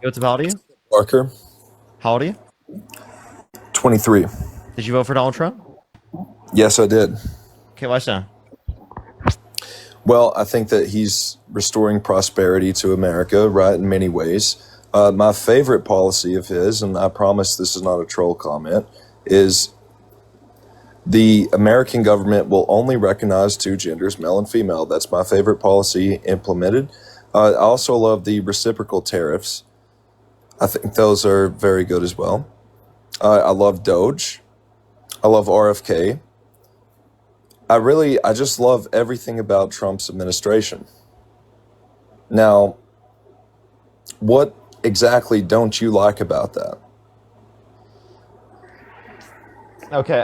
What's up, how old are you? Parker, How old are you? 23. Did you vote for Donald Trump? Yes, I did. Okay, why so? Well, I think that he's restoring prosperity to America, right, in many ways. My favorite policy of his, and I promise this is not a troll comment, is the American government will only recognize two genders, male and female. That's my favorite policy implemented. I also love the reciprocal tariffs. I think those are very good as well. I love Doge. I love RFK. I just love everything about Trump's administration. Now, what exactly don't you like about that? Okay,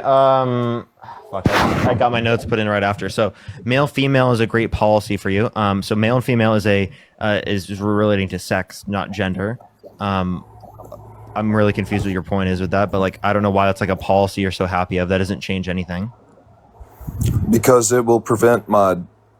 fuck, I got my notes put in right after. So, male female is a great policy for you. So male and female is relating to sex, not gender. Um, I'm really confused what your point is with that, but like I don't know why that's like a policy you're so happy of. That doesn't change anything. Because it will prevent my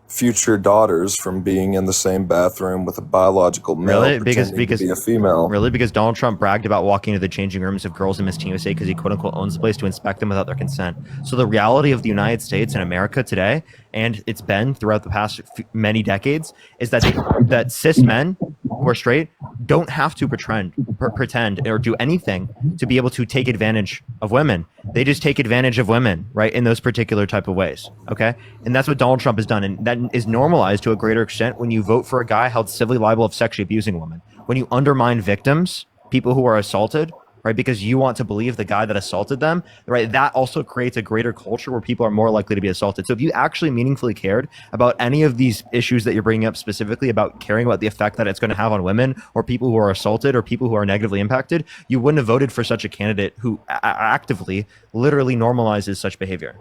future daughters from being in the same bathroom with a biological male Really? Because pretending to because be a female. really because Donald Trump bragged about walking into the changing rooms of girls in Miss Teen USA because he quote unquote owns the place to inspect them without their consent. So the reality of the United States and America today, and it's been throughout the past many decades, is that cis men who are straight don't have to pretend or do anything to be able to take advantage of women. They just take advantage of women, right, in those particular type of ways. Okay, and that's what Donald Trump has done, and that is normalized to a greater extent when you vote for a guy held civilly liable of sexually abusing a woman. When you undermine victims, people who are assaulted, right, because you want to believe the guy that assaulted them, right, that also creates a greater culture where people are more likely to be assaulted. So if you actually meaningfully cared about any of these issues that you're bringing up, specifically about caring about the effect that it's going to have on women or people who are assaulted or people who are negatively impacted, you wouldn't have voted for such a candidate who actively, literally normalizes such behavior.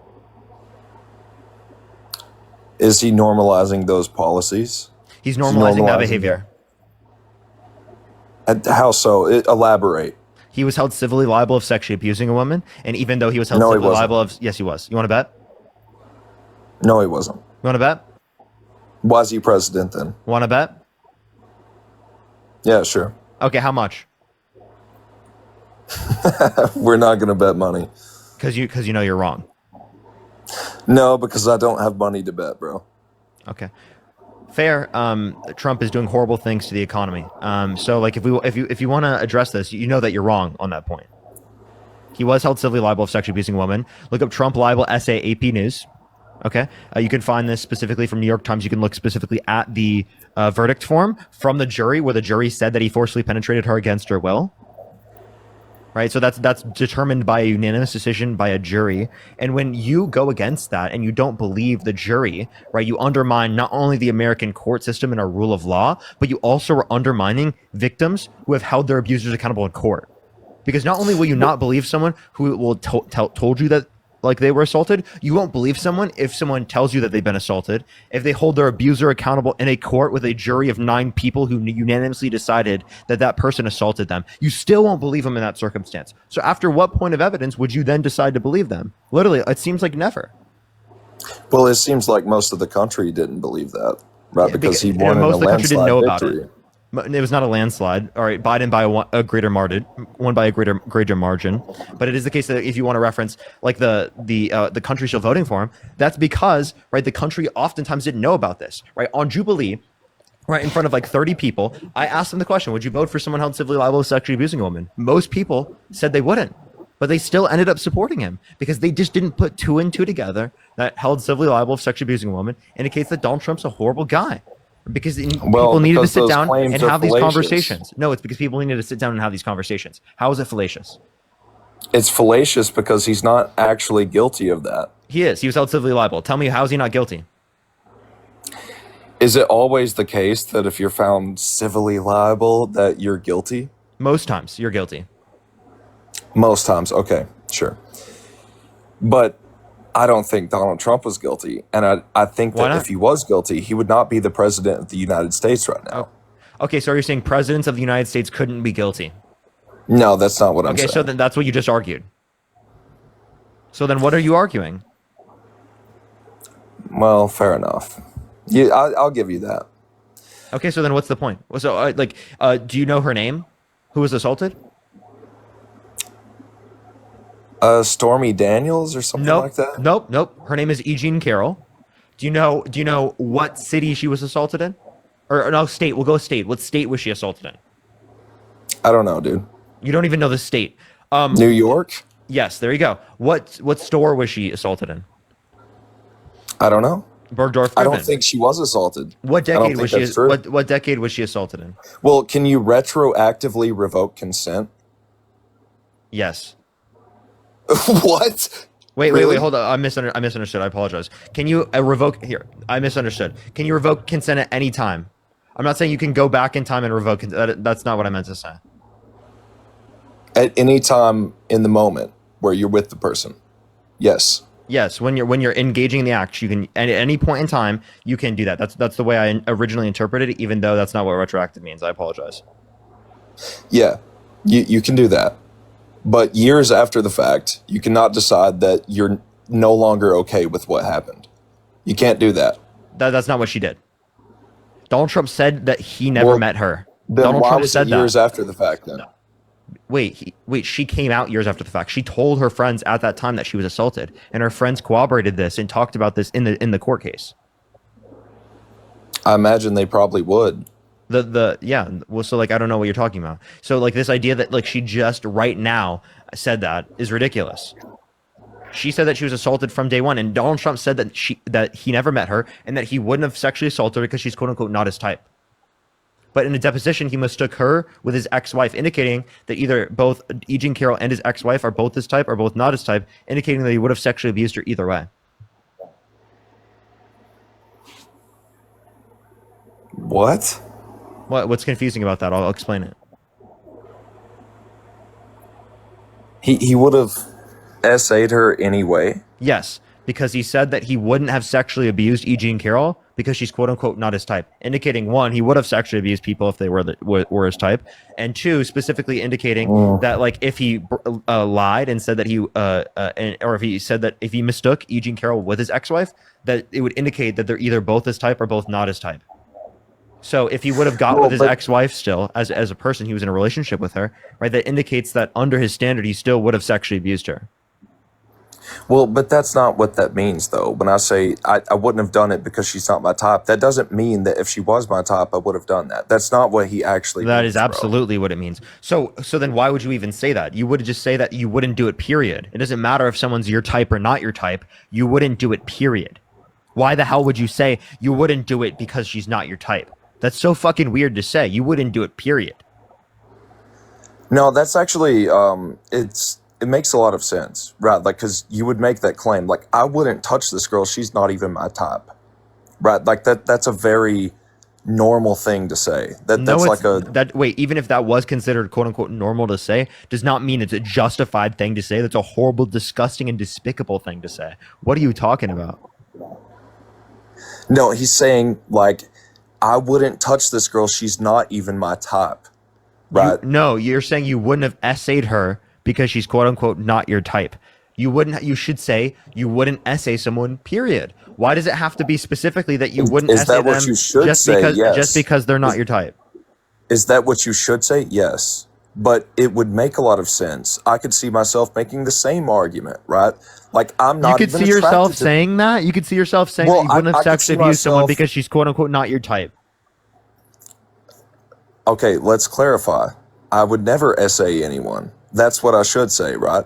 Is he normalizing those policies? He's Is he normalizing that normalizing behavior. that? How so? Elaborate. He was held civilly liable of sexually abusing a woman, and even though he was held No, he civilly wasn't. liable of, yes, he was. You want to bet? No, he wasn't. You want to bet? Why is he president then? Want to bet? Yeah, sure. Okay, how much? We're not going to bet money. Because you know you're wrong. No, because I don't have money to bet, bro. Okay, fair. Trump is doing horrible things to the economy. So like if you want to address this, you know that you're wrong on that point. He was held civilly liable of sexually abusing a woman. Look up Trump libel essay AP News. Okay, you can find this specifically from New York Times. You can look specifically at the verdict form from the jury, where the jury said that he forcibly penetrated her against her will. Right, so that's determined by a unanimous decision by a jury. And when you go against that and you don't believe the jury, right, you undermine not only the American court system and our rule of law, but you also are undermining victims who have held their abusers accountable in court. Because not only will you not believe someone who will told you that like they were assaulted, you won't believe someone if someone tells you that they've been assaulted. If they hold their abuser accountable in a court with a jury of 9 people who unanimously decided that that person assaulted them, you still won't believe them in that circumstance. So after what point of evidence would you then decide to believe them? Literally, it seems like never. Well, it seems like most of the country didn't believe that, right? Because he won in Most a of the country didn't landslide know about victory. it. It was not a landslide. All right, Biden by a greater margin, won by a greater margin. But it is the case that if you want to reference like the country still voting for him, that's because right the country oftentimes didn't know about this. Right on Jubilee, right in front of like 30 people, I asked them the question: would you vote for someone held civilly liable of sexually abusing a woman? Most people said they wouldn't, but they still ended up supporting him because they just didn't put 2 and 2 together that held civilly liable of sexually abusing a woman indicates that Donald Trump's a horrible guy. Because Well, people needed to because sit those down claims and are have these fallacious. conversations. No, it's because people needed to sit down and have these conversations. How is it fallacious? It's fallacious because he's not actually guilty of that. He is. He was held civilly liable. Tell me, how is he not guilty? Is it always the case that if you're found civilly liable that you're guilty? Most times, you're guilty. Most times, okay, sure. But I don't think Donald Trump was guilty. And I think Why that not? if he was guilty, he would not be the president of the United States right now. Okay, so are you saying presidents of the United States couldn't be guilty? No, that's not what I'm Okay, saying. so then that's what you just argued. So then what are you arguing? Well, fair enough. Yeah, I'll give you that. Okay, so then what's the point? So, do you know her name? Who was assaulted? Stormy Daniels or something like Nope, that. nope, nope. Her name is E. Jean Carroll. Do you know what city she was assaulted in? Or no, state. We'll go state. What state was she assaulted in? I don't know, dude. You don't even know the state. New York? Yes, there you go. What store was she assaulted in? I don't know. Bergdorf I don't Goodman. think she was assaulted. What I don't decade think was she? that's true. What decade was she assaulted in? Well, can you retroactively revoke consent? Yes. What? Wait, Really? hold on. I misunderstood. I apologize. Can you revoke here? I misunderstood. Can you revoke consent at any time? I'm not saying you can go back in time and revoke. That's not what I meant to say. At any time in the moment where you're with the person. Yes. Yes, when you're engaging in the act, you can at any point in time you can do that. That's the way I originally interpreted it, even though that's not what retroactive means. I apologize. Yeah. You can do that. But years after the fact, you cannot decide that you're no longer okay with what happened. You can't do that. That's not what she did. Donald Trump said that he never met her. Then Donald why Trump was said it years that. after the fact then? Wait, she came out years after the fact. She told her friends at that time that she was assaulted, and her friends corroborated this and talked about this in the court case. I imagine they probably would. Yeah, well, so like I don't know what you're talking about. So like this idea that like she just right now said that is ridiculous. She said that she was assaulted from day one, and Donald Trump said that he never met her and that he wouldn't have sexually assaulted her because she's quote unquote not his type. But in a deposition, he mistook her with his ex-wife, indicating that either both E. Jean Carroll and his ex-wife are both his type or both not his type, indicating that he would have sexually abused her either way. What? What's confusing about that? I'll explain it. He would have essayed her anyway. Yes, because he said that he wouldn't have sexually abused E. Jean Carroll because she's quote unquote not his type, indicating one, he would have sexually abused people if they were his type, and two, specifically indicating that like if he lied and said that or if he said that if he mistook E. Jean Carroll with his ex-wife, that it would indicate that they're either both his type or both not his type. So if he would have got with his ex-wife still, as a person, he was in a relationship with her, right? That indicates that under his standard, he still would have sexually abused her. Well, but that's not what that means, though. When I say I wouldn't have done it because she's not my type, that doesn't mean that if she was my type, I would have done that. That's not what he actually That means, is absolutely what it means. So then why would you even say that? You would just say that you wouldn't do it, period. It doesn't matter if someone's your type or not your type. You wouldn't do it, period. Why the hell would you say you wouldn't do it because she's not your type? That's so fucking weird to say. You wouldn't do it, period. No, that's actually it makes a lot of sense, right? Like, because you would make that claim, like, I wouldn't touch this girl. She's not even my type, right? Like that's a very normal thing to say. Wait, even if that was considered quote unquote normal to say, does not mean it's a justified thing to say. That's a horrible, disgusting, and despicable thing to say. What are you talking about? No, he's saying like, I wouldn't touch this girl. She's not even my type, right? You're saying you wouldn't have essayed her because she's quote unquote not your type. You should say you wouldn't essay someone, period. Why does it have to be specifically that you wouldn't essay them what you should just say? because Yes. just because they're not your type? Is that what you should say? Yes. But it would make a lot of sense. I could see myself making the same argument, right? Like, I'm not. You could even see yourself attracted to- saying that. You could see yourself saying that you wouldn't have I could see sexually abused someone myself- because she's quote unquote not your type. Okay, let's clarify. I would never essay anyone. That's what I should say, right?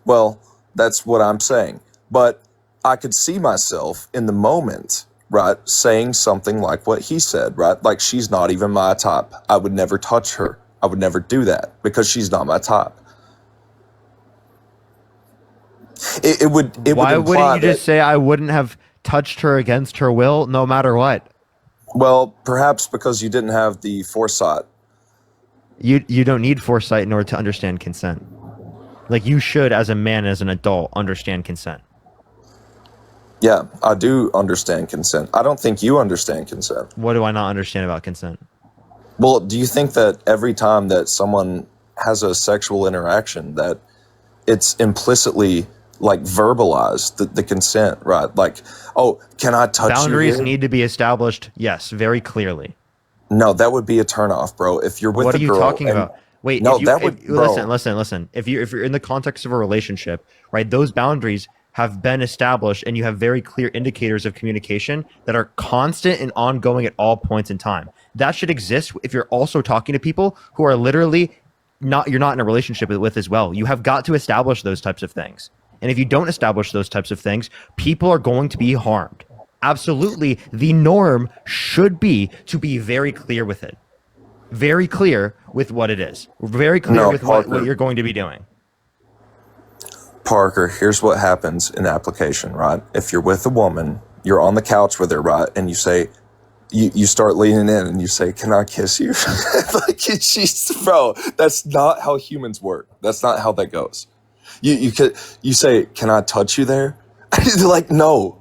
Well, that's what I'm saying. But I could see myself in the moment, right, saying something like what he said, right? Like, she's not even my type. I would never touch her. I would never do that because she's not my type. It would. Why would wouldn't you just say I wouldn't have touched her against her will, no matter what? Well, perhaps because you didn't have the foresight. You don't need foresight in order to understand consent. Like, you should, as a man, as an adult, understand consent. Yeah, I do understand consent. I don't think you understand consent. What do I not understand about consent? Well, do you think that every time that someone has a sexual interaction that it's implicitly like verbalized, the consent, right? Like, oh, can I touch you Boundaries here? need to be established, yes, very clearly. No, that would be a turnoff, bro. If you're with What a are you girl talking and- about? Wait, No, listen, bro. listen. If you're in the context of a relationship, right, those boundaries have been established and you have very clear indicators of communication that are constant and ongoing at all points in time. That should exist if you're also talking to people who are literally you're not in a relationship with as well. You have got to establish those types of things. And if you don't establish those types of things, people are going to be harmed. Absolutely, the norm should be to be very clear with it. Very clear with what it is. Very clear No, with what you're going to be doing. Parker, here's what happens in application, right? If you're with a woman, you're on the couch with her, right? And you say, you start leaning in and you say, "Can I kiss you?" Like, she's, bro, that's not how humans work. That's not how that goes. You say, "Can I touch you there?" They're like, no.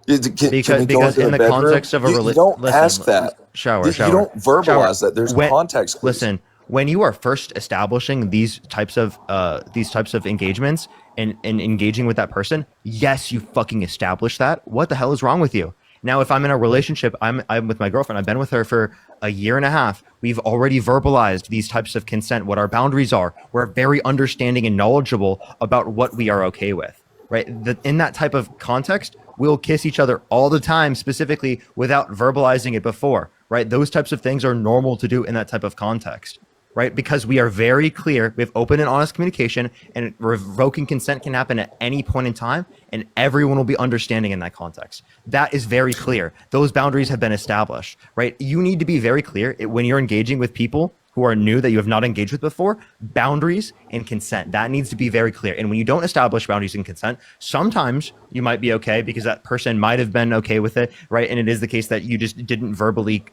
Can we go Because into in the bedroom? context of a You don't ask that. shower. You don't verbalize that. There's context clues. Listen, when you are first establishing these types of engagements and engaging with that person, yes, you fucking establish that. What the hell is wrong with you? Now, if I'm in a relationship, I'm with my girlfriend. I've been with her for a year and a half. We've already verbalized these types of consent, what our boundaries are. We're very understanding and knowledgeable about what we are okay with, right? In that type of context, we'll kiss each other all the time, specifically without verbalizing it before, right? Those types of things are normal to do in that type of context, right? Because we are very clear, we have open and honest communication, and revoking consent can happen at any point in time, and everyone will be understanding in that context. That is very clear. Those boundaries have been established, right? You need to be very clear when you're engaging with people who are new that you have not engaged with before, boundaries and consent. That needs to be very clear. And when you don't establish boundaries and consent, sometimes you might be okay because that person might have been okay with it, right? And it is the case that you just didn't verbally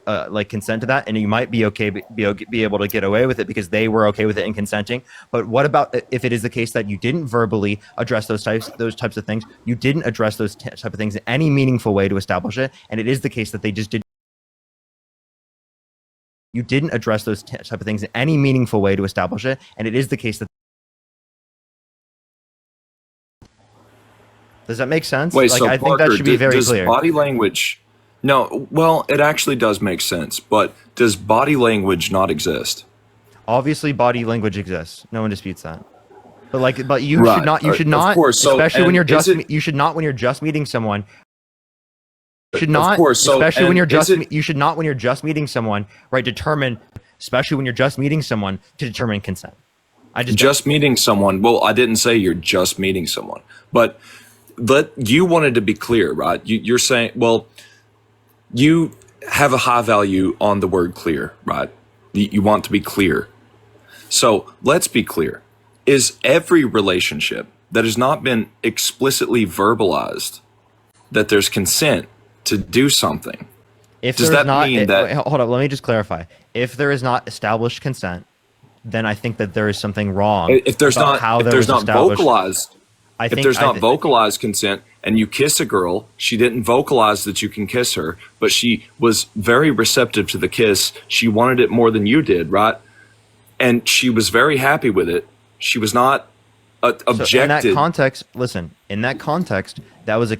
consent to that, and you might be okay, be able to get away with it because they were okay with it and consenting. But what about if it is the case that you didn't verbally address those types of things? You didn't address those type of things in any meaningful way to establish it, and it is the case that they just didn't. You didn't address those type of things in any meaningful way to establish it, and it is the case that. Does that make sense? Wait, like, so I Parker, think that should be very does clear. Body language? No, well, it actually does make sense, but does body language not exist? Obviously, body language exists. No one disputes that. But you Right. should not. You should Of not. course. So, especially when and you're is just. it- You should not when you're just meeting someone. You should not. Of course. So, especially when and you're is just. it- You should not when you're just meeting someone. Right. Determine. Especially when you're just meeting someone to determine consent. I just meeting someone. Well, I didn't say you're just meeting someone, but you wanted to be clear, right? You're saying, well, you have a high value on the word clear, right? You want to be clear. So let's be clear. Is every relationship that has not been explicitly verbalized that there's consent to do something? If Does there's that not, mean that- wait, hold up, let me just clarify. If there is not established consent, then I think that there is something wrong. If there's about not, how if there there's was not established. vocalized, I if think there's not vocalized consent and you kiss a girl, she didn't vocalize that you can kiss her, but she was very receptive to the kiss. She wanted it more than you did, right? And she was very happy with it. She was not objected. So in that context, listen, in that context, that was a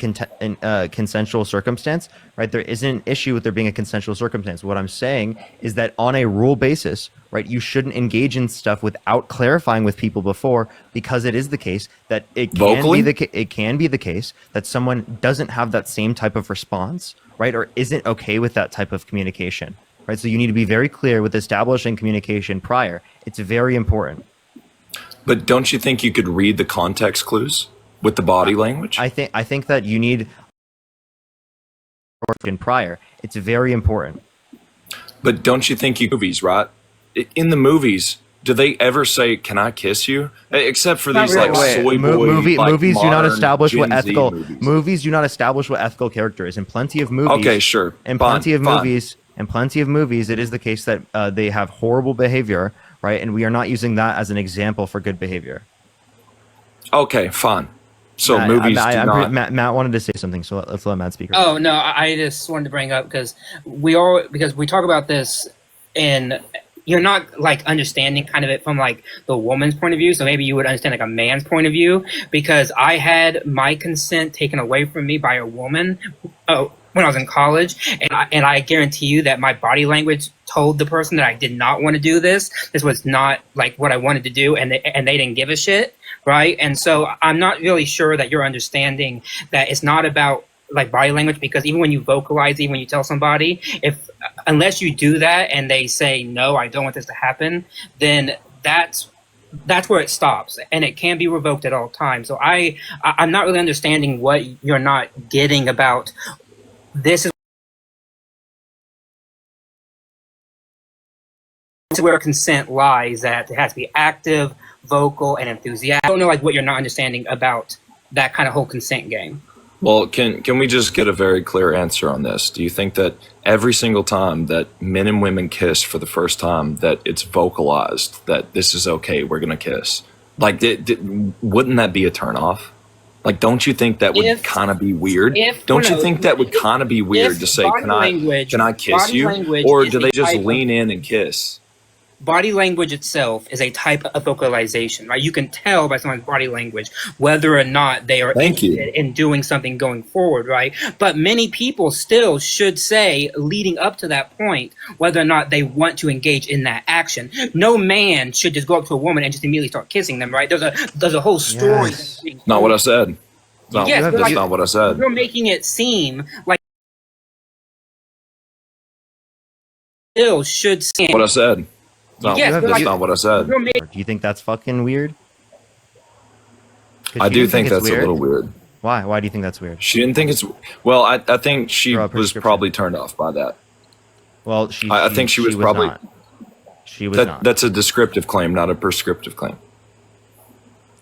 consensual circumstance, right? There isn't an issue with there being a consensual circumstance. What I'm saying is that on a rule basis, right, you shouldn't engage in stuff without clarifying with people before, because it is the case that it can be the case that someone doesn't have that same type of response, right, or isn't okay with that type of communication, right? So you need to be very clear with establishing communication prior. It's very important. But don't you think you could read the context clues with the body language? I think that you need in prior. It's very important. But don't you think movies, right? In the movies, do they ever say, "Can I kiss you"? Except for these Wait, like wait. soy boy, like, movies do not modern establish what Gen Z ethical movies. movies do not establish what ethical character is. In plenty of movies, Okay, sure. In Fine, plenty of fine. movies, it is the case that they have horrible behavior, right? And we are not using that as an example for good behavior. Okay, fine. So movies do not. Matt wanted to say something, so let's let Matt speak. Oh no, I just wanted to bring up because we talk about this and you're not like understanding kind of it from like the woman's point of view. So maybe you would understand like a man's point of view, because I had my consent taken away from me by a woman. Oh, when I was in college, and I guarantee you that my body language told the person that I did not want to do this. This was not like what I wanted to do, and they didn't give a shit, right? And so I'm not really sure that you're understanding that it's not about like body language, because even when you vocalize, even when you tell somebody, if unless you do that and they say no, I don't want this to happen, then that's where it stops, and it can be revoked at all times. So I'm not really understanding what you're not getting about this. Is where consent lies, that it has to be active, vocal, and enthusiastic. I don't know like what you're not understanding about that kind of whole consent game. Well, can we just get a very clear answer on this? Do you think that every single time that men and women kiss for the first time, that it's vocalized that this is okay, we're gonna kiss? Like, wouldn't that be a turnoff? Like, don't you think that would kind of be weird? Don't you think that would kind of be weird to say, can I kiss you? Or do they just lean in and kiss? Body language itself is a type of vocalization, right? You can tell by someone's body language whether or not they are interested in doing something going forward, right? But many people still should say, leading up to that point, whether or not they want to engage in that action. No man should just go up to a woman and just immediately start kissing them, right? There's a whole story. Yes. Not what I said. No, yes, that's not what I said. You're making it seem like still should say what I said. No, yes, that's not what I said. Do you think that's fucking weird? I do think that's a little weird. Why? Why do you think that's weird? She didn't think it's... Well, I think she was probably turned off by that. Well, I think she was probably... Not. She was not. That's a descriptive claim, not a prescriptive claim.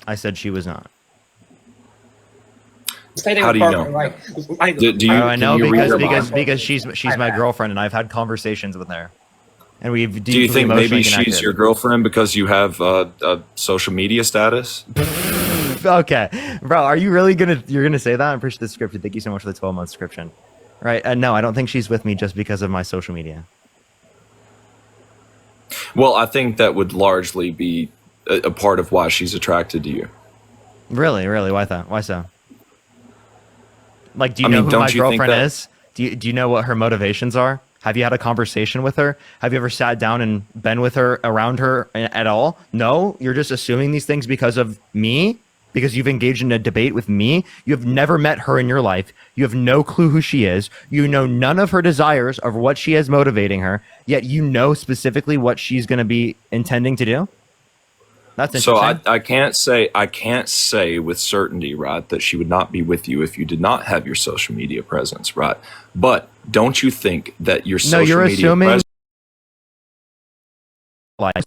I said she was not. How do you know? I know because she's my girlfriend, and I've had conversations with her. And we've do you think maybe she's your girlfriend because you have a social media status? Okay, bro, are you really you're gonna say that? I'm pretty sure the scripted. Thank you so much for the 12-month subscription. Right? No, I don't think she's with me just because of my social media. Well, I think that would largely be a part of why she's attracted to you. Really? Why that? Why so? Like, do you know who my girlfriend is? Do you know what her motivations are? Have you had a conversation with her? Have you ever sat down and been with her, around her at all? No? You're just assuming these things because of me? Because you've engaged in a debate with me? You have never met her in your life. You have no clue who she is. You know none of her desires of what she is motivating her, yet you know specifically what she's going to be intending to do? That's interesting. So I can't say with certainty, right, that she would not be with you if you did not have your social media presence, right? But don't you think that your social media presence...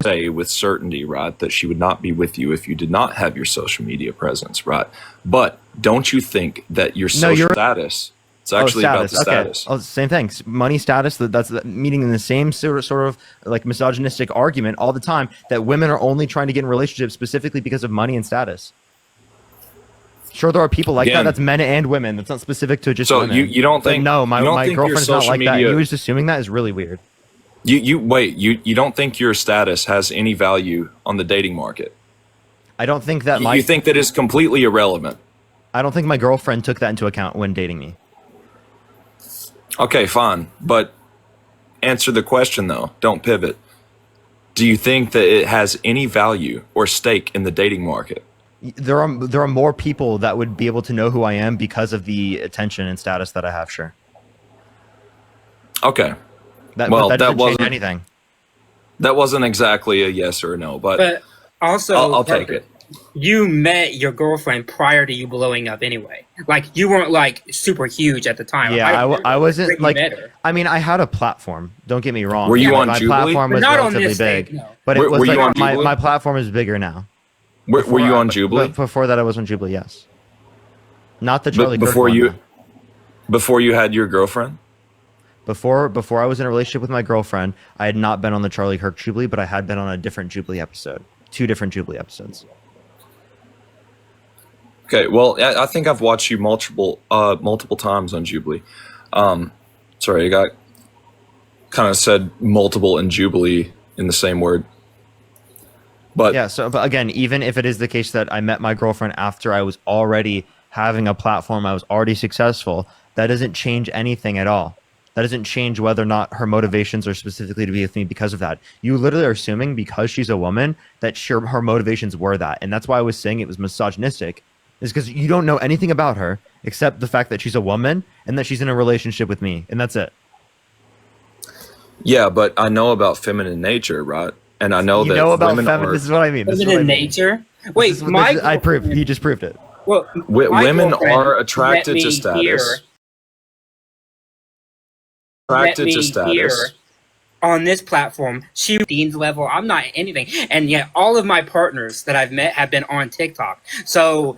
say with certainty, right, that she would not be with you if you did not have your social media presence, right? But don't you think that your social status... It's actually about the status. Oh, same thing. Money status. That's meeting in the same sort of like misogynistic argument all the time, that women are only trying to get in relationships specifically because of money and status. Sure, there are people like that. That's men and women. That's not specific to just women. So you don't think... No, my girlfriend's not like that. You were just assuming that is really weird. You don't think your status has any value on the dating market? I don't think that you think that is completely irrelevant? I don't think my girlfriend took that into account when dating me. Okay, fine. But answer the question, though. Don't pivot. Do you think that it has any value or stake in the dating market? There are more people that would be able to know who I am because of the attention and status that I have, sure. Okay. That doesn't change anything. That wasn't exactly a yes or a no, but also... I'll take it. You met your girlfriend prior to you blowing up anyway. Like, you weren't, like, super huge at the time. Yeah, I wasn't, like... I mean, I had a platform. Don't get me wrong. Were you on my Jubilee? Platform was relatively big. No. But it was were you on Jubilee? My platform is bigger now. Were you on Jubilee? Before that, I was on Jubilee, yes. Not the Charlie Kirk one. Before you had your girlfriend? Before I was in a relationship with my girlfriend, I had not been on the Charlie Kirk Jubilee, but I had been on a different Jubilee episode. 2 different Jubilee episodes. Okay, well, I think I've watched you multiple times on Jubilee. Sorry, I got kind of said multiple and Jubilee in the same word. But yeah, but again, even if it is the case that I met my girlfriend after I was already having a platform, I was already successful, that doesn't change anything at all. That doesn't change whether or not her motivations are specifically to be with me because of that. You literally are assuming because she's a woman that her motivations were that. And that's why I was saying it was misogynistic, is because you don't know anything about her except the fact that she's a woman and that she's in a relationship with me. And that's it. Yeah, but I know about feminine nature, right? And I know You that know about women feminine. are This is what I mean. This is what I Feminine mean. nature. Wait, This is what I proved. You just proved it. Well, my women girlfriend are attracted let to me status. hear- Attracted let to me status. hear on this platform, she Dean's level. I'm not anything, and yet all of my partners that I've met have been on TikTok. So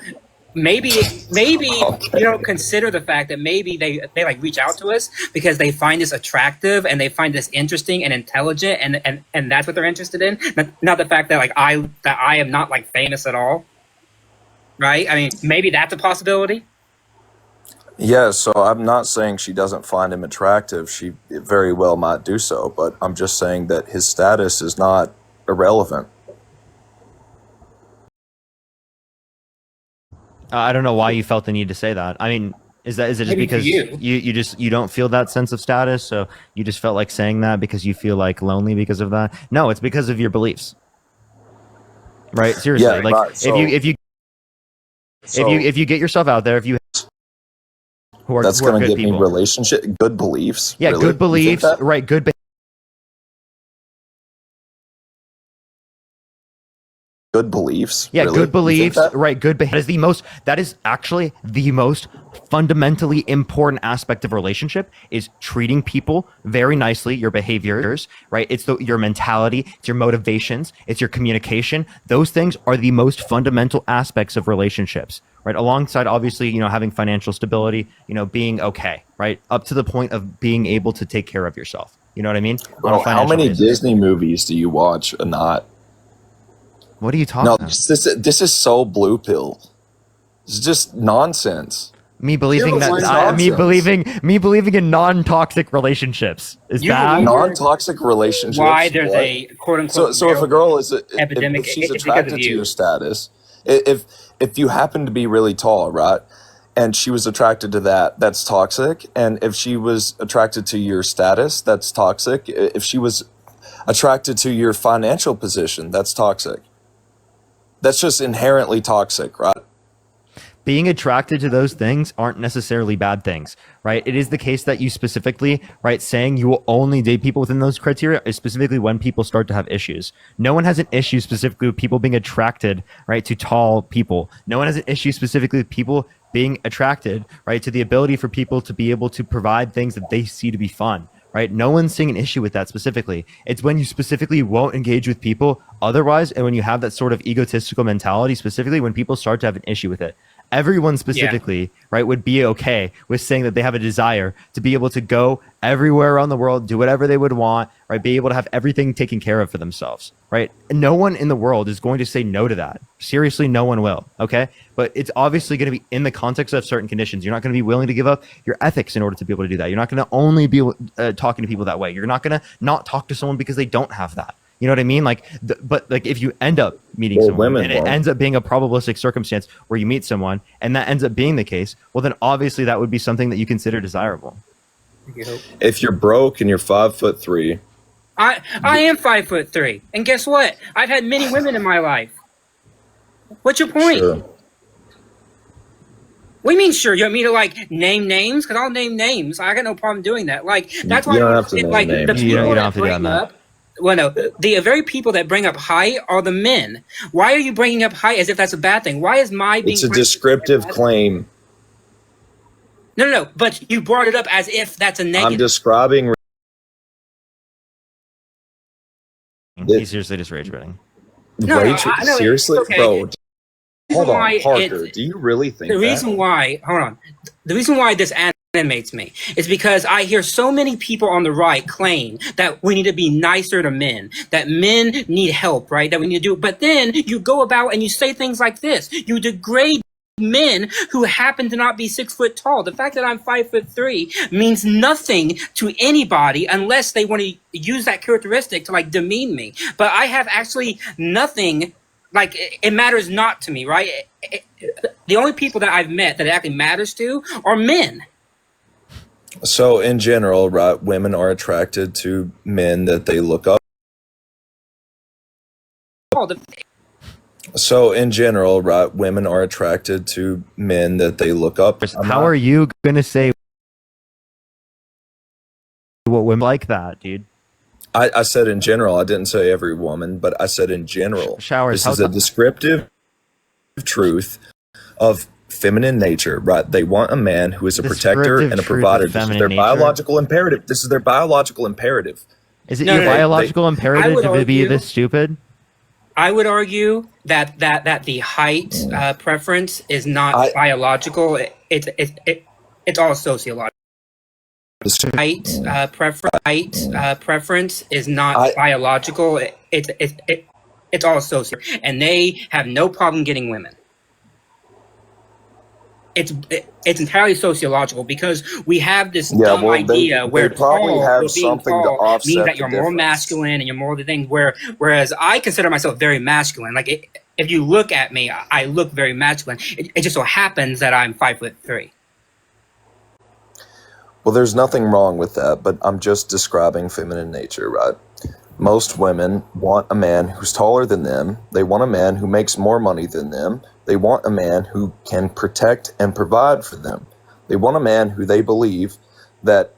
maybe Okay. you don't consider the fact that maybe they like reach out to us because they find us attractive and they find us interesting and intelligent, and that's what they're interested in. Not the fact that I am not like famous at all, right? I mean, maybe that's a possibility. Yeah, so I'm not saying she doesn't find him attractive. She very well might do so, but I'm just saying that his status is not irrelevant. I don't know why you felt the need to say that. I mean, is it just Maybe for because you. you don't feel that sense of status, so you just felt like saying that because you feel like lonely because of that? No, it's because of your beliefs. Right? Seriously. Yeah, Like right. So, if you get yourself out there, if you who that's are going to good give people. me relationship, good beliefs. Yeah, really? good You think beliefs, that? right? Good beliefs. Yeah, Really? good You think beliefs, that? right? Good behavior. That is actually the most fundamentally important aspect of a relationship is treating people very nicely, your behaviors, right? It's your mentality, it's your motivations, it's your communication. Those things are the most fundamental aspects of relationships, right? Alongside obviously, having financial stability, being okay, right? Up to the point of being able to take care of yourself. You know what I mean? On a Bro, how financial many basis. Disney movies do you watch a night? What are you talking No, about? this is so blue pill. It's just nonsense. Me believing It's that nonsense. me believing in non-toxic relationships is You bad. believe- Non-toxic relationships. Why there's what? a quote unquote So if a girl is epidemic, if she's it's because of attracted to you. your status, if you happen to be really tall, right, and she was attracted to that, that's toxic. And if she was attracted to your status, that's toxic. If she was attracted to your financial position, that's toxic. That's just inherently toxic, right? Being attracted to those things aren't necessarily bad things, right? It is the case that you specifically, right, saying you will only date people within those criteria is specifically when people start to have issues. No one has an issue specifically with people being attracted, right, to tall people. No one has an issue specifically with people being attracted, right, to the ability for people to be able to provide things that they see to be fun. Right? No one's seeing an issue with that specifically. It's when you specifically won't engage with people otherwise, and when you have that sort of egotistical mentality, specifically when people start to have an issue with it. Everyone specifically, right, would be okay with saying that they have a desire to be able to go everywhere around the world, do whatever they would want, right, be able to have everything taken care of for themselves, right? And no one in the world is going to say no to that. Seriously, no one will, okay? But it's obviously going to be in the context of certain conditions. You're not going to be willing to give up your ethics in order to be able to do that. You're not going to only be talking to people that way. You're not going to not talk to someone because they don't have that. You know what I mean? But if you end up meeting someone and it ends up being a probabilistic circumstance where you meet someone and that ends up being the case, well, then obviously that would be something that you consider desirable. If you're broke and you're 5'3", I am 5'3", and guess what? I've had many women in my life. What's your point? sure. What do you mean, sure? You want me to name names? Because I'll name names. I got no problem doing that. That's why You don't have to name the names. You people don't that have to do bring that. up. Well, no, the very people that bring up height are the men. Why are you bringing up height as if that's a bad thing? Why is my being? It's a descriptive claim. No. But you brought it up as if that's a negative. I'm describing. He's seriously just rage baiting. No, I know, seriously, it's okay. bro. Hold why on, Parker. it's- Do you really think The reason why, hold on, the reason why this animates me is because I hear so many people on the right claim that we need to be nicer to men, that men need help, right? That we need to do. But then you go about and you say things like this. You degrade men who happen to not be 6 foot tall. The fact that I'm 5'3" means nothing to anybody unless they want to use that characteristic to demean me. But I have actually nothing. It matters not to me, right? The only people that I've met that it actually matters to are men. So in general, right, women are attracted to men that they look up. All the So in general, right, women are attracted to men that they look up. How are you gonna say what women like that, dude? I said in general. I didn't say every woman, but I said in general. Showers. This is a descriptive truth of feminine nature, right? They want a man who is a protector Descriptive and a truth of provider. This is feminine their nature? biological imperative. This is their biological imperative. Is it No, your no, no. biological I imperative would to be argue- this stupid? I would argue that the height preference is not biological. It's all sociological. Height preference is not biological. It's all social, and they have no problem getting women. It's entirely sociological because we have this dumb idea where they probably have being something to tall offset means that the you're more difference. masculine and you're more the thing. Whereas I consider myself very masculine. Like if you look at me, I look very masculine. It just so happens that I'm 5'3". Well, there's nothing wrong with that, but I'm just describing feminine nature, right? Most women want a man who's taller than them. They want a man who makes more money than them. They want a man who can protect and provide for them. They want a man who they believe that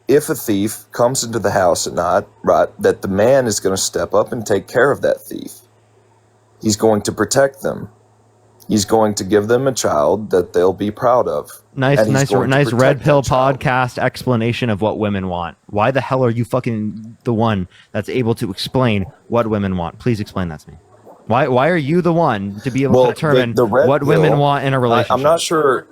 if a thief comes into the house at night, right, that the man is going to step up and take care of that thief. He's going to protect them. He's going to give them a child that they'll be proud of. Nice And he's going to red protect pill that child. podcast explanation of what women want. Why the hell are you fucking the one that's able to explain what women want? Please explain that to me. Why are you the one to be able to determine the red what women pill, want in a relationship? I'm not sure.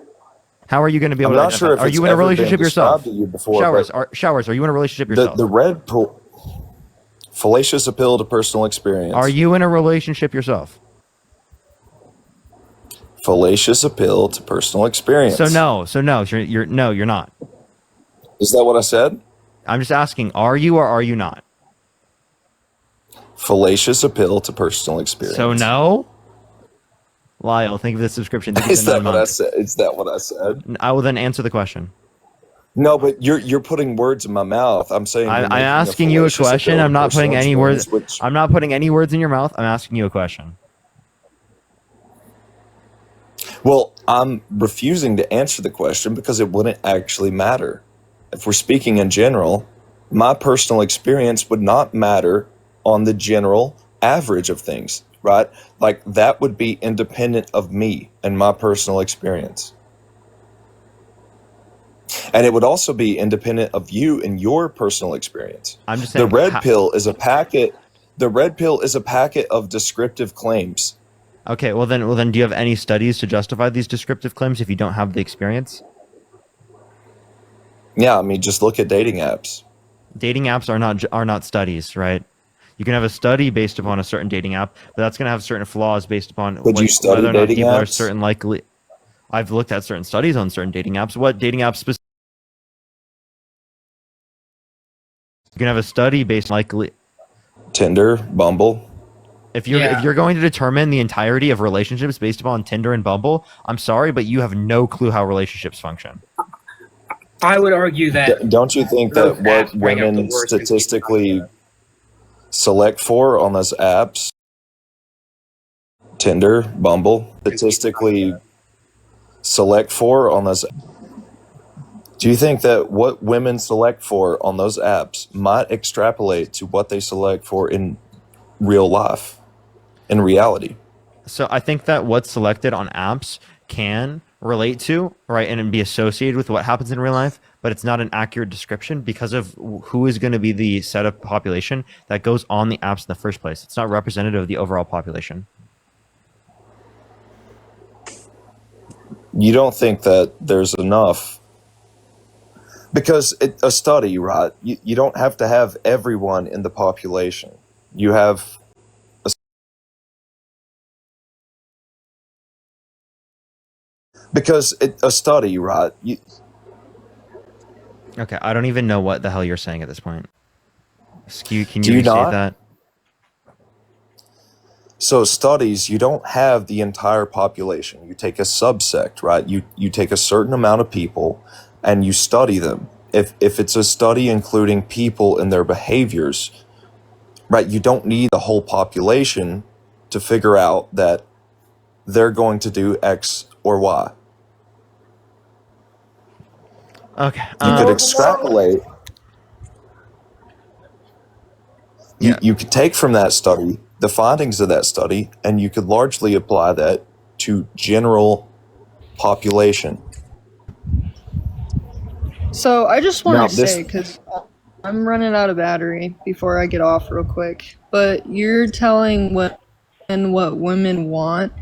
How are you going to be able I'm to not identify? sure if Are it's you in a ever been relationship yourself? described to you before, Showers, are you in a relationship The yourself? the red pill, fallacious appeal to personal experience. Are you in a relationship yourself? Fallacious appeal to personal experience. So you're not. Is that what I said? I'm just asking, are you or are you not? Fallacious appeal to personal experience. So no? Lyle, thank you for the subscription. Thank you Is for the that 9 what I months. said? Is that what I said? I will then answer the question. No, but you're putting words in my mouth. I'm saying I'm you're making asking you a fallacious question. appeal to I'm not personal putting any words. experience, which- I'm not putting any words in your mouth. I'm asking you a question. Well, I'm refusing to answer the question because it wouldn't actually matter. If we're speaking in general, my personal experience would not matter on the general average of things, right? Like that would be independent of me and my personal experience. And it would also be independent of you and your personal experience. I'm just The saying. red pill is a packet. The red pill is a packet of descriptive claims. Okay. Well then, do you have any studies to justify these descriptive claims if you don't have the experience? Yeah, I mean, just look at dating apps. Dating apps are not studies, right? You can have a study based upon a certain dating app, but that's going to have certain flaws based upon Would you study whether or not dating people are apps? certain likely. I've looked at certain studies on certain dating apps. What dating apps specifically? You can have a study based likely. Tinder, Bumble. If you're going to determine the entirety of relationships based upon Tinder and Bumble, I'm sorry, but you have no clue how relationships function. I would argue that Don't you think those that what apps bring up the women worst in people. statistically select for on those apps, Tinder, Bumble, statistically select for on those, do you think that what women select for on those apps might extrapolate to what they select for in real life, in reality? So I think that what's selected on apps can relate to, right, and be associated with what happens in real life, but it's not an accurate description because of who is going to be the set of population that goes on the apps in the first place. It's not representative of the overall population. You don't think that there's enough? Because a study, right? You don't have to have everyone in the population. You have a study, right? Okay, I don't even know what the hell you're saying at this point. Skew, can Do you you restate not? that? So studies, you don't have the entire population. You take a subsect, right? You take a certain amount of people and you study them. if it's a study including people and their behaviors, right, you don't need the whole population to figure out that they're going to do X or Y. Okay. You could extrapolate. You could take from that study the findings of that study, and you could largely apply that to general population. So I just want Now, to say, because I'm running out of battery before I get off real quick, but you're telling what women want.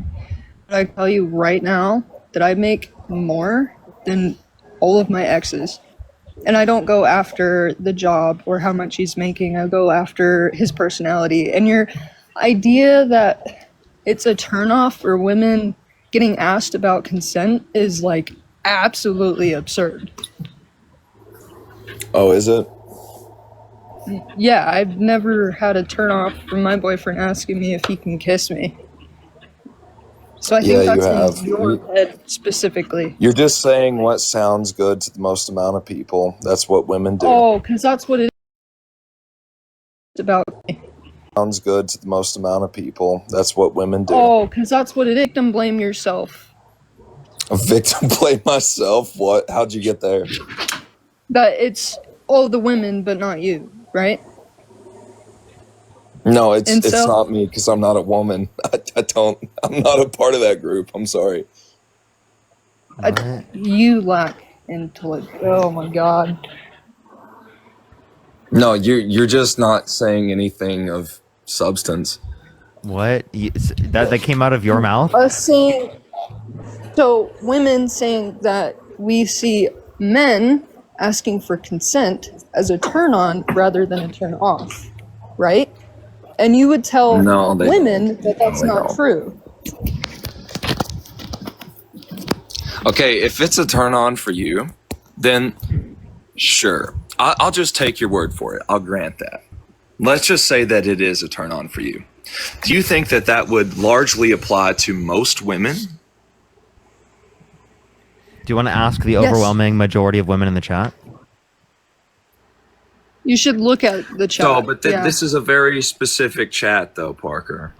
But I tell you right now that I make more than all of my exes. And I don't go after the job or how much he's making. I go after his personality. And your idea that it's a turnoff for women getting asked about consent is like absolutely absurd. Oh, is it? Yeah, I've never had a turnoff from my boyfriend asking me if he can kiss me. So I think Yeah, you that's have. in your head specifically. You're just saying what sounds good to the most amount of people. That's what women do. Oh, because that's what it is about me. Sounds good to the most amount of people. That's what women do. Oh, because that's what it is. Victim blame yourself. A victim blame myself? What? How'd you get there? That it's all the women, but not you, right? No, it's Incel? not me because I'm not a woman. I'm not a part of that group. I'm sorry. You lack intellect. Oh my god. No, you're just not saying anything of substance. What? That came out of your mouth? Us saying, so women saying that we see men asking for consent as a turn on rather than a turn off, right? And you would tell No, they women that that's No, they not don't. true. Okay, if it's a turn on for you, then sure. I'll just take your word for it. I'll grant that. Let's just say that it is a turn on for you. Do you think that that would largely apply to most women? Do you want to ask the Yes. overwhelming majority of women in the chat? You should look at the chat. So, but yeah. this is a very specific chat, though, Parker.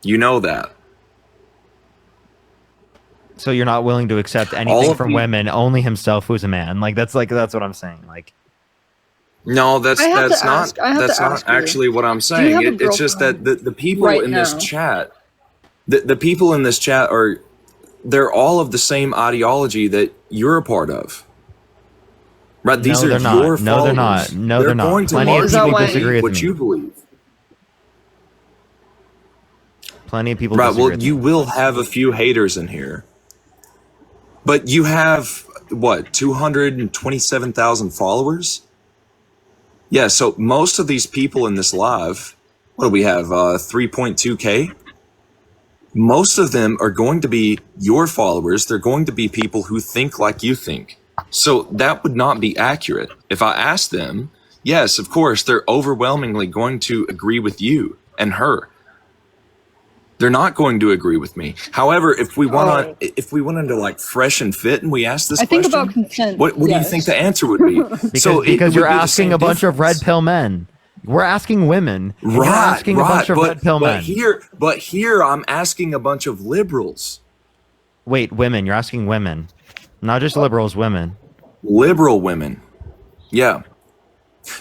You know that. So you're not willing to accept All anything of from the- women, only himself who's a man. That's what I'm saying. Like, No, that's I have that's to not ask- I have that's to not ask you. actually what I'm you saying. have a It's just that the people right in this now? chat, the people in this chat they're all of the same ideology that you're a part of. Right? These No, are they're not. your No, they're followers. not. No, they're not. going to Plenty of largely people believe disagree with what me. you believe. plenty of people Right. disagree Well, with you me. will have a few haters in here, but you have what 227,000 followers. Yeah. So most of these people in this live, what do we have? 3.2K. Most of them are going to be your followers. They're going to be people who think like you think. So that would not be accurate. If I asked them, yes, of course, they're overwhelmingly going to agree with you and her. They're not going to agree with me. However, if we want to like fresh and fit, and we ask this I think question, about consent. what do you yes. think the answer would be? Because you're asking a bunch of red pill men. We're asking women. And you're asking a bunch of red pill men. But here I'm asking a bunch of liberals, Wait, women. You're asking women, not just liberals. Women, liberal women. Yeah.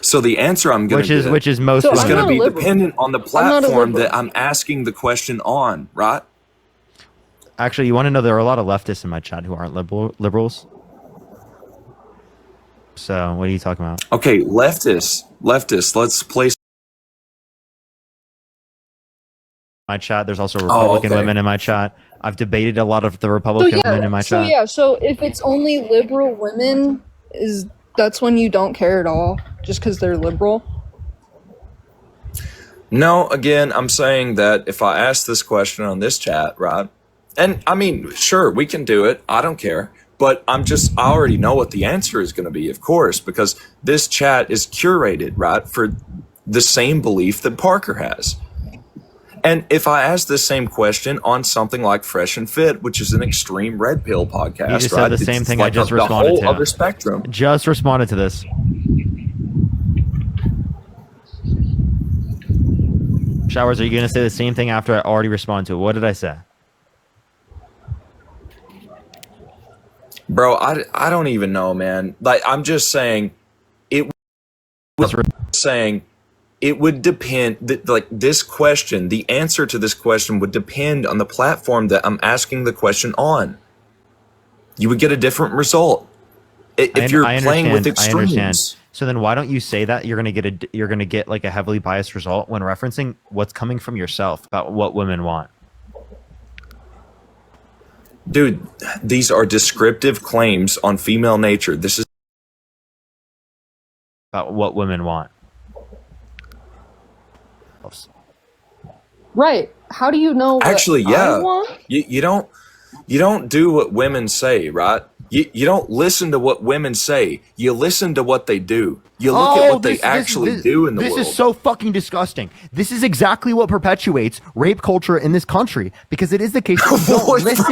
So the answer I'm going to get which is most So is I'm women. going not to a be liberal. dependent on the not a platform liberal. that I'm asking the question on, right? Actually, you want to know there are a lot of leftists in my chat who aren't liberals. So what are you talking about? Okay, leftists. Let's place My chat. There's also Republican okay. women in my chat. I've debated a lot of the Republican women in my chat. So if it's only liberal women, that's when you don't care at all, just because they're liberal. No, again, I'm saying that if I ask this question on this chat, right? And I mean, sure, we can do it. I don't care. But I already know what the answer is going to be, of course, because this chat is curated, right, for the same belief that Parker has. And if I ask the same question on something like Fresh and Fit, which is an extreme red pill podcast, You just right? said the same It's thing like I just the responded whole to. other spectrum. Just responded to this. Showers, are you going to say the same thing after I already responded to it? What did I say? Bro, I don't even know, man. Like, I'm just saying it would depend, like, this question, the answer to this question would depend on the platform that I'm asking the question on. You would get a different result if you're playing with extremes. So then why don't you say that you're going to get like a heavily biased result when referencing what's coming from yourself about what women want? Dude, these are descriptive claims on female nature. This is About what women want. Right. How do you know what actually, I yeah. want? You don't do what women say, right? You don't listen to what women say. You listen to what they do. You look at what they actually do in the world. This is so fucking disgusting. This is exactly what perpetuates rape culture in this country, because it is the case. Listen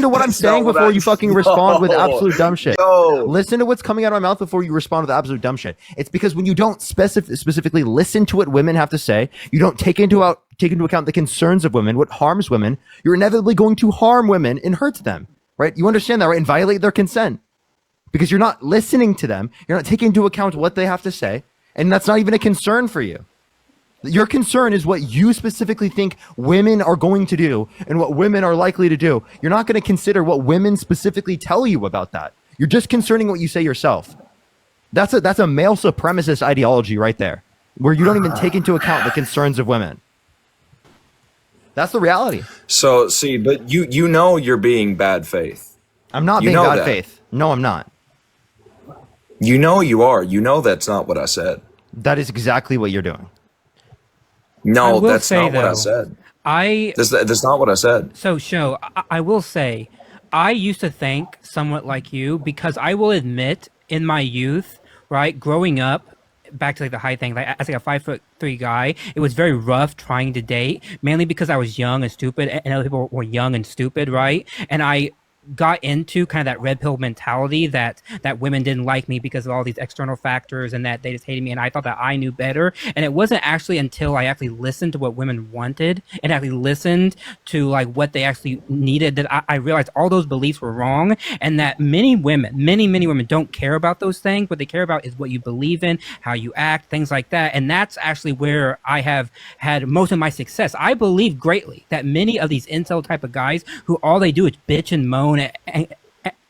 to what I'm saying before you fucking respond with absolute dumb shit. Listen to what's coming out of my mouth before you respond with absolute dumb shit. It's because when you don't specifically listen to what women have to say, you don't take into account the concerns of women, what harms women, you're inevitably going to harm women and hurt them, right? You understand that, right? And violate their consent. Because you're not listening to them, you're not taking into account what they have to say, and that's not even a concern for you. Your concern is what you specifically think women are going to do and what women are likely to do. You're not going to consider what women specifically tell you about that. You're just concerning what you say yourself. That's a male supremacist ideology right there, where you don't even take into account the concerns of women. That's the reality. So, see, but you know you're being bad faith. I'm not being bad faith. No, I'm not. You know you are. You know that's not what I said. That is exactly what you're doing. No, that's not what I said. That's not what I said. So, I will say, I used to think somewhat like you, because I will admit in my youth, right, growing up, back to like the height thing, like as like a 5'3" guy, it was very rough trying to date, mainly because I was young and stupid, and other people were young and stupid, right? And I got into kind of that red pill mentality that women didn't like me because of all these external factors, and that they just hated me, and I thought that I knew better. And it wasn't actually until I actually listened to what women wanted and actually listened to like what they actually needed that I realized all those beliefs were wrong, and that many women don't care about those things. What they care about is what you believe in, how you act, things like that. And that's actually where I have had most of my success. I believe greatly that many of these incel type of guys who all they do is bitch and moan and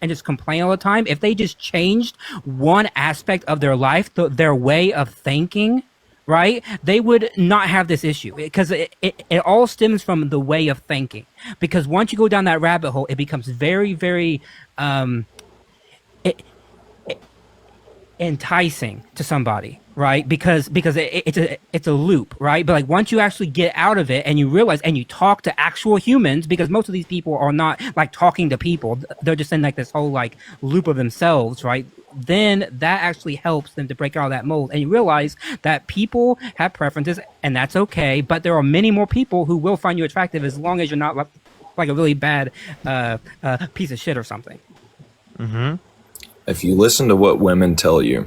just complain all the time, if they just changed one aspect of their life, their way of thinking, right, they would not have this issue, because it all stems from the way of thinking. Because once you go down that rabbit hole, it becomes very, very enticing to somebody, right? Because it's a loop, right? But like once you actually get out of it and you realize and you talk to actual humans, because most of these people are not like talking to people, they're just in like this whole like loop of themselves, right? Then that actually helps them to break out of that mold, and you realize that people have preferences, and that's okay. But there are many more people who will find you attractive as long as you're not like a really bad piece of shit or something. Mm-hmm. If you listen to what women tell you,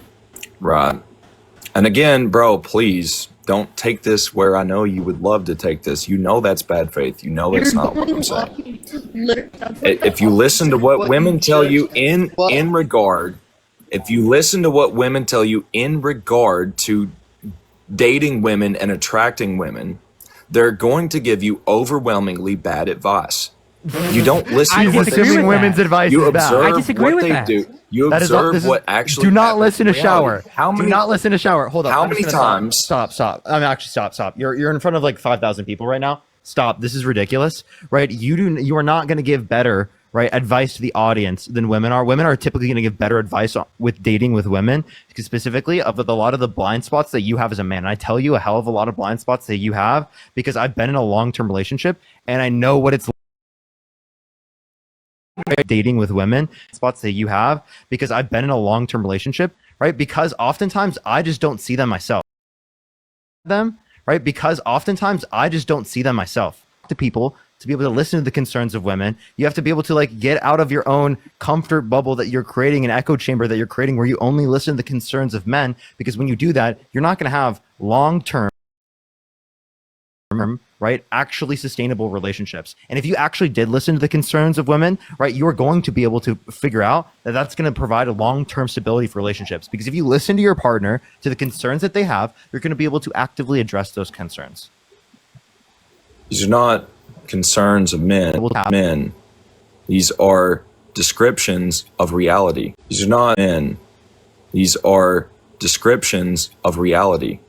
right? And again, bro, please don't take this where I know you would love to take this. You know that's bad faith. You know that's not what I'm saying. If you listen to what women tell you in regard, if you listen to what women tell you in regard to dating women and attracting women, they're going to give you overwhelmingly bad advice. You don't listen to what they say. Women's advice You is bad. observe I disagree what with they that. do. You observe what actually do not happens listen in to shower. reality. Do not listen to shower. Hold on. How I'm just many gonna times? Stop. I mean, actually, stop. You're in front of like 5,000 people right now. Stop. This is ridiculous, right? You are not going to give better, right, advice to the audience than women are. Women are typically going to give better advice with dating with women, because specifically of a lot of the blind spots that you have as a man. And I tell you a hell of a lot of blind spots that you have, because I've been in a long-term relationship and I know what it's dating with women, spots that you have, because I've been in a long-term relationship, right? Because oftentimes I just don't see them myself, right? right? Because oftentimes I just don't see them myself. To people to be able to listen to the concerns of women, you have to be able to like get out of your own comfort bubble that you're creating, an echo chamber that you're creating where you only listen to the concerns of men, because when you do that, you're not going to have long-term, right, actually sustainable relationships. And if you actually did listen to the concerns of women, right, you're going to be able to figure out that that's going to provide a long-term stability for relationships. Because if you listen to your partner, to the concerns that they have, you're going to be able to actively address those concerns. These are not concerns of men. These are descriptions of reality. These are not men. These are descriptions of reality.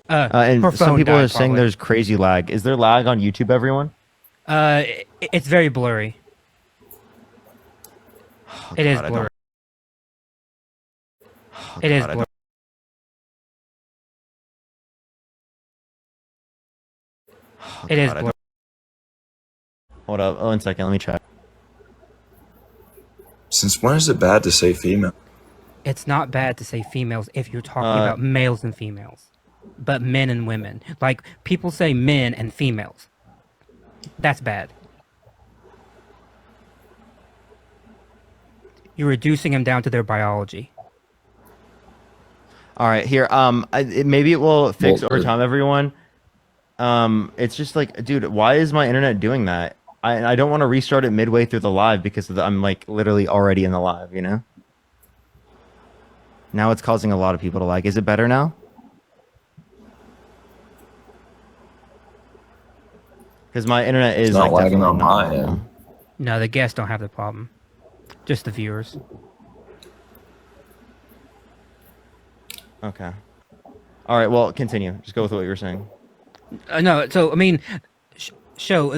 And some people are saying there's crazy lag. Is there lag on YouTube, everyone? It's very blurry. It is blurry. It is blurry. It is blurry. Hold up. 1 second. Let me check. Since when is it bad to say female? It's not bad to say females if you're talking about males and females, but men and women. Like, people say men and females. That's bad. You're reducing them down to their biology. All right, here. Maybe it will fix over time, everyone. It's just like, dude, why is my internet doing that? I don't want to restart it midway through the live because I'm like literally already in the live, you know? Now it's causing a lot of people to lag. Is it better now? Because my internet is not like lagging on my end. No, the guests don't have the problem. Just the viewers. Okay. All right, well, continue. Just go with what you were saying. No, so, I mean,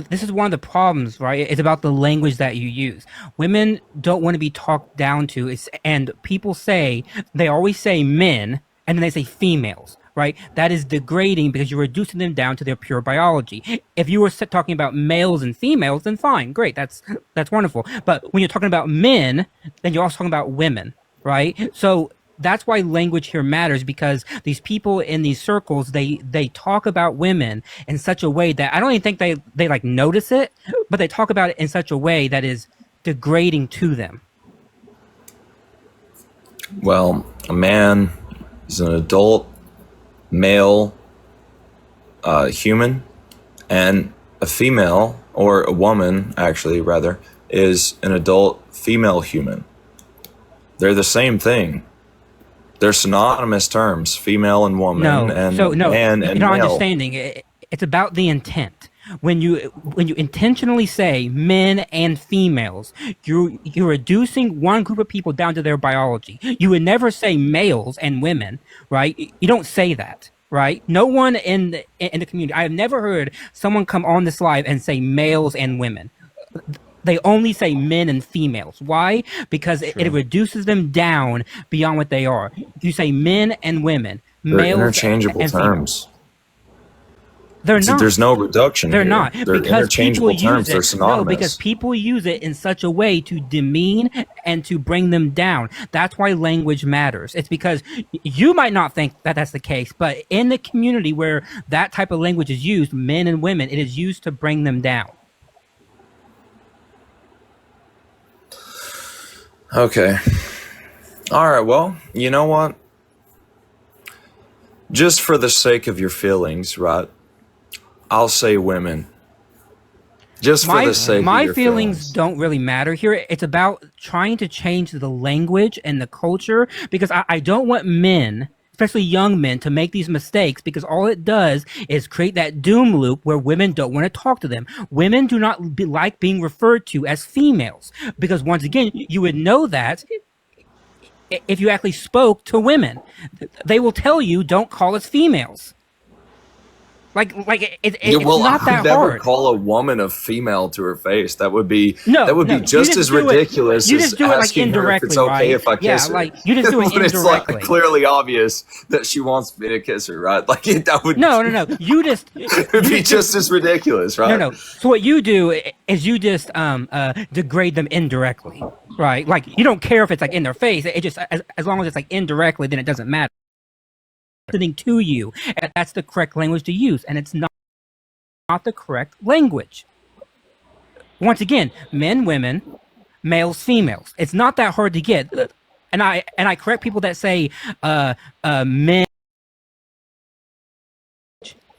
this is one of the problems, right? It's about the language that you use. Women don't want to be talked down to, and people say, they always say men, and then they say females, right? That is degrading because you're reducing them down to their pure biology. If you were talking about males and females, then fine, great, that's wonderful. But when you're talking about men, then you're also talking about women, right? So that's why language here matters, because these people in these circles, they talk about women in such a way that I don't even think they like notice it, but they talk about it in such a way that is degrading to them. Well, a man is an adult male human, and a female, or a woman actually rather, is an adult female human. They're the same thing. They're synonymous terms, female and woman, and man and you're not male. understanding. It's about the intent. When you intentionally say men and females, you're reducing one group of people down to their biology. You would never say males and women, right? You don't say that, right? No one in the community. I have never heard someone come on this live and say males and women. They only say men and females. Why? Because it reduces them down beyond what they are. You say men and women, They're males interchangeable and terms. They're not. There's no reduction. They're here. not. They're Because interchangeable people terms. use it. They're synonymous. No, because people use it in such a way to demean and to bring them down. That's why language matters. It's because you might not think that that's the case, but in the community where that type of language is used, men and women, it is used to bring them down. Okay. All right. Well, you know what? Just for the sake of your feelings, right? I'll say women. Just for the sake of your feelings don't really matter here. It's about trying to change the language and the culture, because I don't want men, especially young men, to make these mistakes, because all it does is create that doom loop where women don't want to talk to them. Women do not like being referred to as females, because once again, you would know that if you actually spoke to women. They will tell you, don't call us females. It's not that I would never hard. call a woman a female to her face. That would be you just as ridiculous you as just do it like asking her if it's indirectly, okay right? if I kiss her. Like you just do it But it's indirectly. like clearly obvious that she wants me to kiss her, right? Like that would No. You just it would be just as ridiculous, right? No. So what you do is you just degrade them indirectly, right? Like you don't care if it's like in their face. It just as long as it's like indirectly, then it doesn't matter. listening to you. And that's the correct language to use, and it's not the correct language. Once again, men, women, males, females. It's not that hard to get. And I correct people that say men.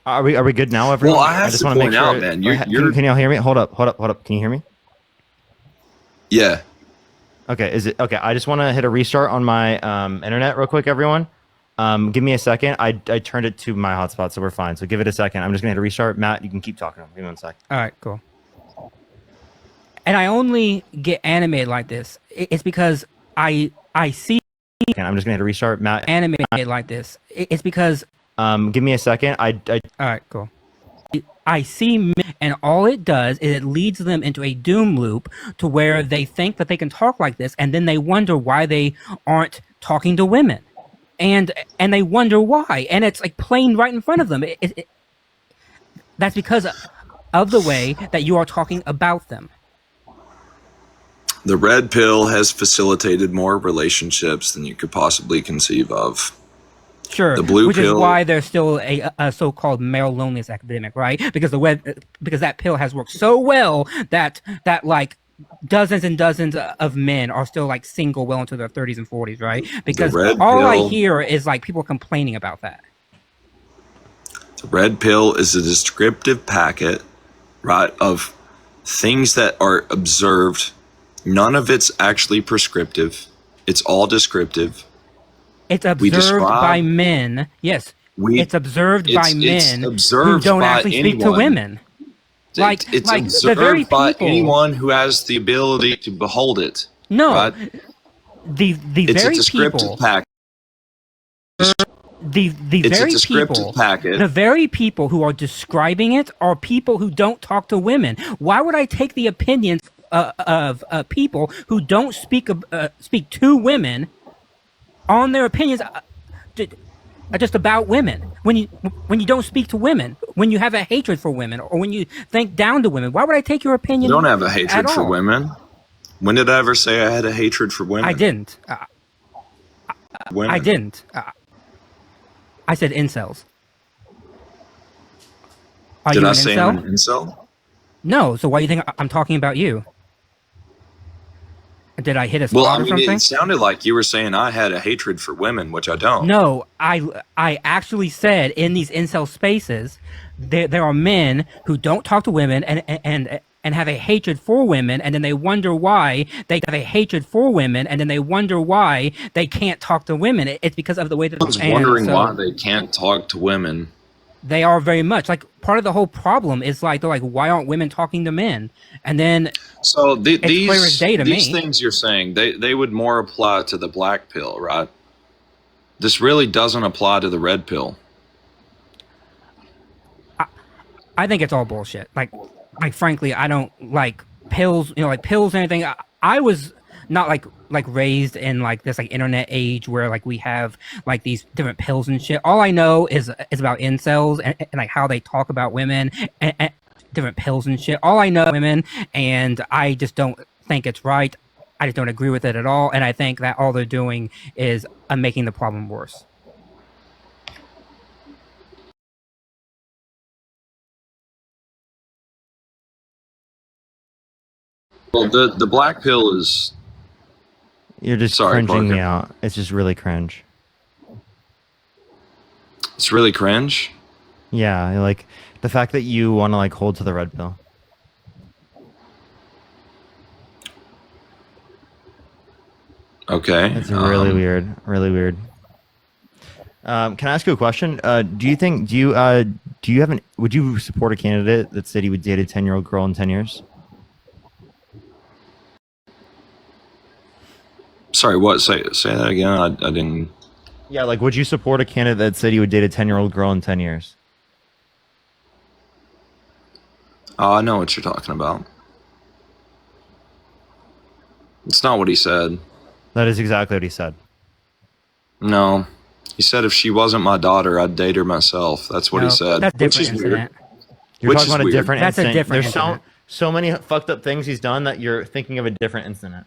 Are we good now, everyone? Well, I have just to want to point make sure. out, man, you're Can y'all hear me? Hold up. Can you hear me? yeah. Okay. Is it okay? I just want to hit a restart on my internet real quick, everyone. Give me a second. I turned it to my hotspot, so we're fine. So give it a second. I'm just gonna hit a restart. Matt, you can keep talking. Give me 1 sec. All right, cool. And I only get animated like this. It's because I see Okay, I'm just gonna hit a restart. Matt, animated like this. It's because give me a second. all right, cool. I see men, and all it does is it leads them into a doom loop to where they think that they can talk like this, and then they wonder why they aren't talking to women, and they wonder why, and it's like plain right in front of them. That's because of the way that you are talking about them. The red pill has facilitated more relationships than you could possibly conceive of. Sure, The blue which pill- is why there's still a so-called male loneliness epidemic, right? Because because that pill has worked so well that like dozens and dozens of men are still like single well into their 30s and 40s, right? Because red all I pill- hear is like people complaining about that. The red pill is a descriptive packet, right, of things that are observed. None of it's actually prescriptive. It's all descriptive. It's observed describe- by men. Yes, it's observed by it's men observed who don't by actually speak to anyone. women. Like It's like observed the very by people. anyone who has the ability to behold it. No, right? the It's very a descriptive people. packet. The It's a very descriptive people, packet. the very people who are describing it are people who don't talk to women. Why would I take the opinions of people who don't speak to women on their opinions just about women? When you don't speak to women, when you have a hatred for women, or when you think down to women, why would I take your opinion? You don't have a hatred at for all? women. When did I ever say I had a hatred for women? I didn't. Women. I didn't. I said incels. Are Did you I an say incel? I'm an incel? No. So why do you think I'm talking about you? Did I hit a Well, spot I or mean, something? it sounded like you were saying I had a hatred for women, which I don't. No, I actually said in these incel spaces, there are men who don't talk to women and have a hatred for women, and then they wonder why they have a hatred for women, and then they wonder why they can't talk to women. It's because of the way that I was wondering why they can't talk to women. They are very much like part of the whole problem is like they're like, why aren't women talking to men? And then So clear as day to these me. things you're saying, they would more apply to the black pill, right? This really doesn't apply to the red pill. I think it's all bullshit. Like frankly, I don't like pills. You know, like pills and anything. I was not like raised in like this like internet age where like we have like these different pills and shit. All I know is about incels and like how they talk about women and different pills and shit. All I know women, and I just don't think it's right. I just don't agree with it at all, and I think that all they're doing is making the problem worse. Well, the black pill is You're just Sorry, cringing me Parker. out. It's just really cringe. it's really cringe. Yeah, like the fact that you want to like hold to the red pill. Okay. It's really weird. Really weird. Can I ask you a question? Do you have an? Would you support a candidate that said he would date a 10-year-old girl in 10 years? Sorry, what? Say that again. I didn't. Yeah, like would you support a candidate that said he would date a 10-year-old girl in 10 years? Oh, I know what you're talking about. It's not what he said. That is exactly what he said. No. He said if she wasn't my daughter, I'd date her myself. That's what No, he said. That's Which different is weird. incident. You're Which talking is about a weird. different That's a incident. different There's incident. so many fucked up things he's done that you're thinking of a different incident.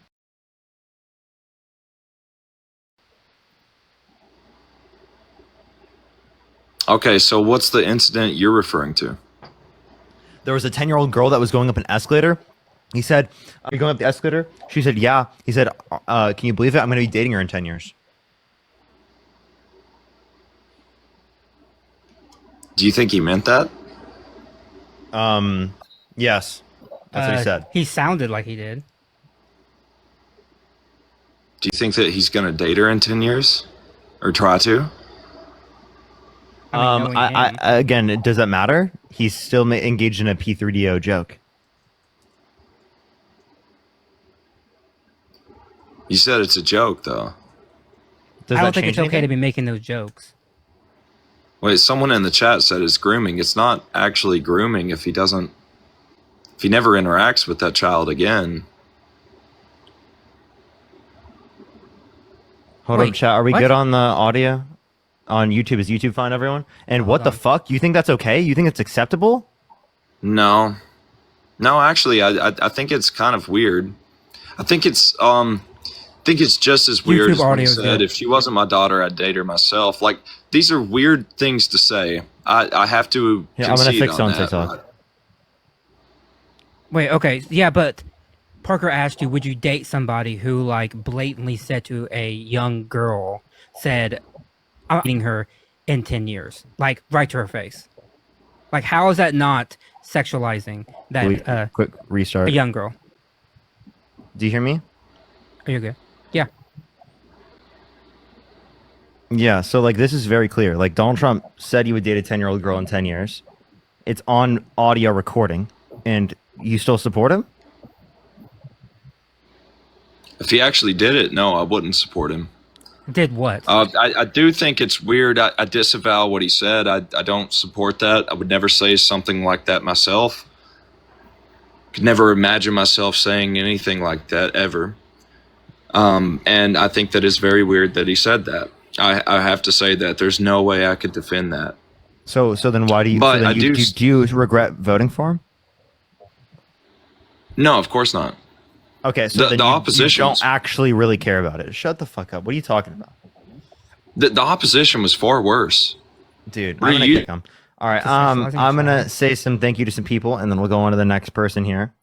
Okay, so what's the incident you're referring to? There was a 10-year-old girl that was going up an escalator. He said, "Are you going up the escalator?" She said, "Yeah." He said, "Can you believe it? I'm going to be dating her in 10 years." Do you think he meant that? Yes, that's what he said. He sounded like he did. Do you think that he's going to date her in 10 years? Or try to? I mean, knowing him. Again, does that matter? He's still engaged in a P3DO joke. You said it's a joke, though. Does I that don't think change it's okay to anything? be making those jokes. Wait, someone in the chat said it's grooming. It's not actually grooming if he never interacts with that child again. Hold Wait, up, chat. Are we what? good on the audio? On YouTube? Is YouTube fine, everyone? And what the on. fuck? You think that's okay? You think it's acceptable? No. No, actually, I think it's kind of weird. I think it's just as weird YouTube as when audio he is said, good. if she wasn't my daughter, I'd date her myself. Like, these are weird things to say. I have to Yeah, I'm gonna concede fix on on that. TikTok. Wait, okay, yeah, but Parker asked you, would you date somebody who like blatantly said to a young girl, said, "I'm dating her in 10 years," like right to her face? Like, how is that not sexualizing that Quick restart. a young girl? Do you hear me? Are you good? Yeah. Yeah, so like this is very clear. Like Donald Trump said he would date a 10-year-old girl in 10 years. It's on audio recording, and you still support him? If he actually did it, no, I wouldn't support him. Did what? I do think it's weird. I disavow what he said. I don't support that. I would never say something like that myself. Could never imagine myself saying anything like that ever. And I think that it's very weird that he said that. I have to say that there's no way I could defend that. So then why do you? But So then I you, do- do you regret voting for him? No, of course not. Okay, so The- then the you opposition's- don't actually really care about it. Shut the fuck up. What are you talking about, The opposition was far worse. dude? What I'm are gonna you- kick him. All right. Just sexualizing I'm a gonna child. say some thank you to some people, and then we'll go on to the next person here.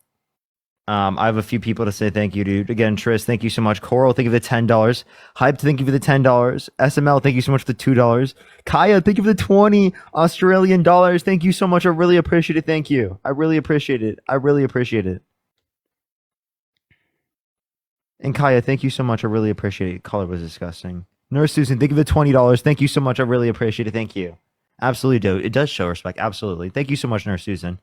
I have a few people to say thank you to. Again, Tris, thank you so much. Coral, thank you for the $10. Hype, thank you for the $10. SML, thank you so much for the $2. Kaya, thank you for the 20 Australian dollars. Thank you so much. I really appreciate it. Thank you. I really appreciate it. I really appreciate it. And Kaya, thank you so much. I really appreciate it. Color was disgusting. Nurse Susan, thank you for the $20. Thank you so much. I really appreciate it. Thank you. Absolutely, dude. It does show respect. Absolutely. Thank you so much, Nurse Susan.